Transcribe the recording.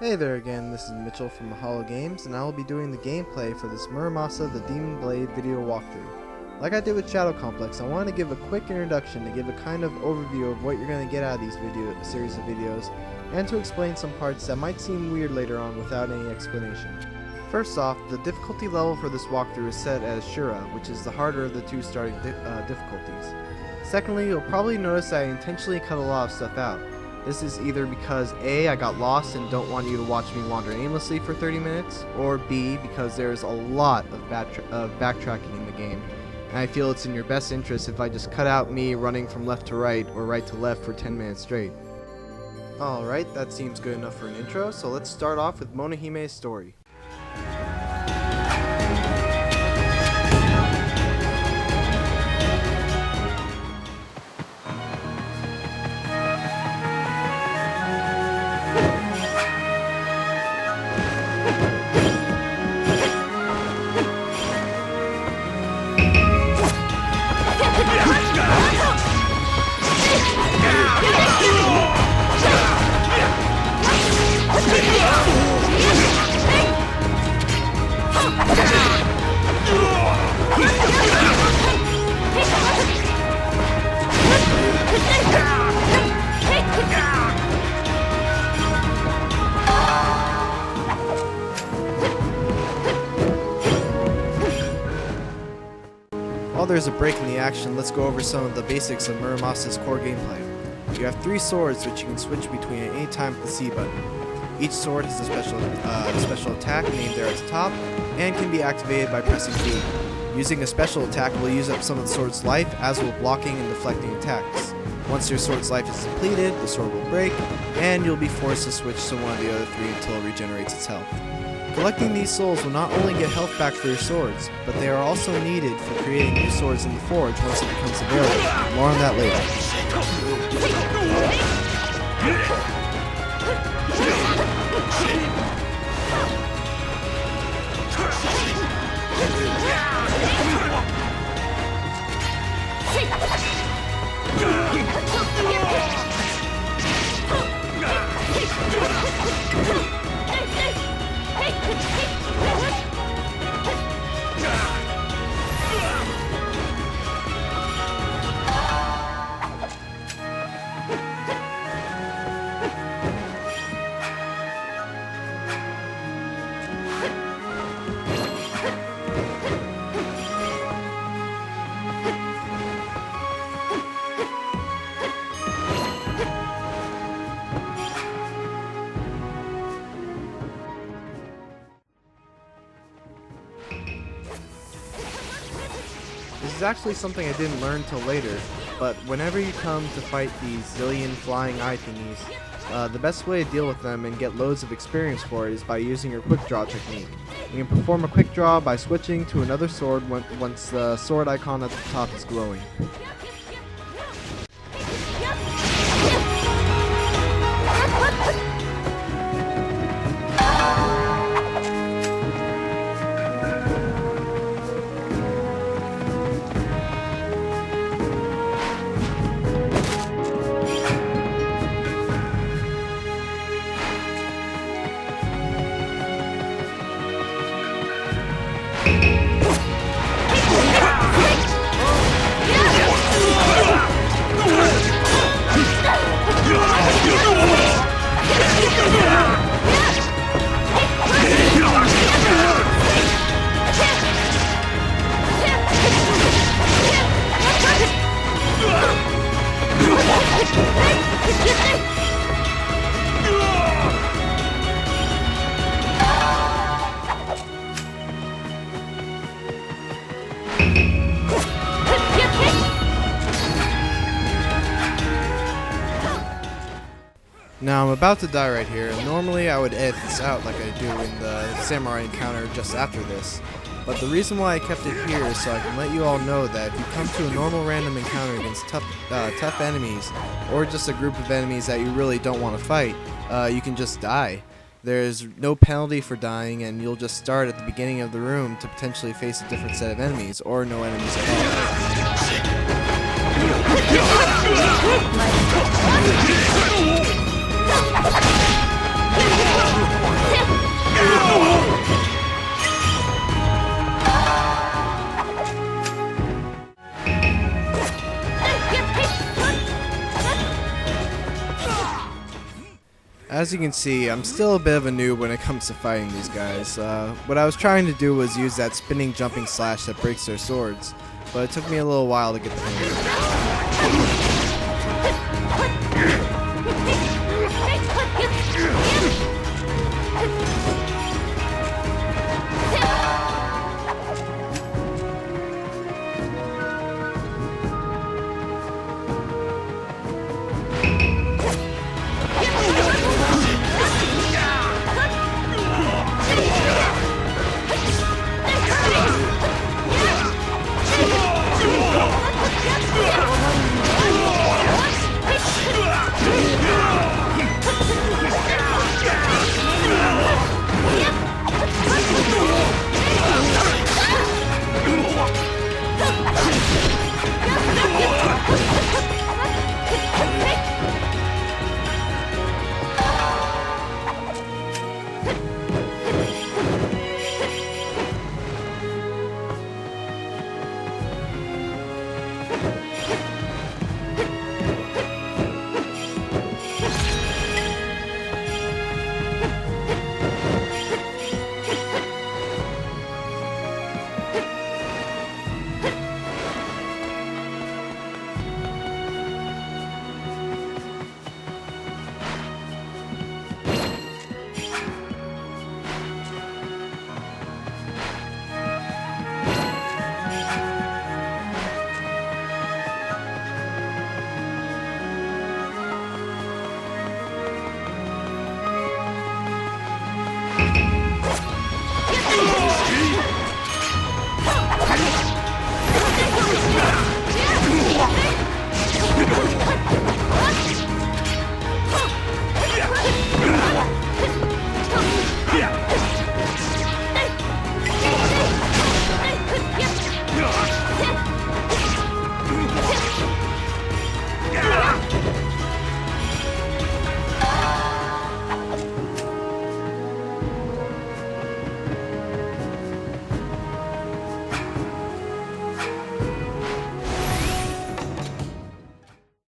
Hey there again, this is Mitchell from Mahalo Games, and I will be doing the gameplay for this Muramasa the Demon Blade video walkthrough. Like I did with Shadow Complex, I wanted to give a quick introduction to give a kind of overview of what you're going to get out of these series of videos, and to explain some parts that might seem weird later on without any explanation. First off, the difficulty level for this walkthrough is set as Shura, which is the harder of the two starting difficulties. Secondly, you'll probably notice that I intentionally cut a lot of stuff out. This is either because A, I got lost and don't want you to watch me wander aimlessly for 30 minutes, or B, because there's a lot of backtracking in the game, and I feel it's in your best interest if I just cut out me running from left to right or right to left for 10 minutes straight. Alright, that seems good enough for an intro, so let's start off with Monohime's story. While there's a break in the action, let's go over some of the basics of Muramasa's core gameplay. You have 3 swords which you can switch between at any time with the C button. Each sword has a special attack named there at the top, and can be activated by pressing B. Using a special attack will use up some of the sword's life, as will blocking and deflecting attacks. Once your sword's life is depleted, the sword will break, and you'll be forced to switch to one of the other 3 until it regenerates its health. Collecting these souls will not only get health back for your swords, but they are also needed for creating new swords in the forge once it becomes available. More on that later. This is actually something I didn't learn till later, but whenever you come to fight these zillion flying eye thingies, the best way to deal with them and get loads of experience for it is by using your quick draw technique. You can perform a quick draw by switching to another sword once the sword icon at the top is glowing. Now I'm about to die right here, and normally I would edit this out like I do in the samurai encounter just after this, but the reason why I kept it here is so I can let you all know that if you come to a normal random encounter against tough enemies, or just a group of enemies that you really don't want to fight, you can just die. There's no penalty for dying, and you'll just start at the beginning of the room to potentially face a different set of enemies, or no enemies at all. As you can see, I'm still a bit of a noob when it comes to fighting these guys. What I was trying to do was use that spinning jumping slash that breaks their swords, but it took me a little while to get the hang of it.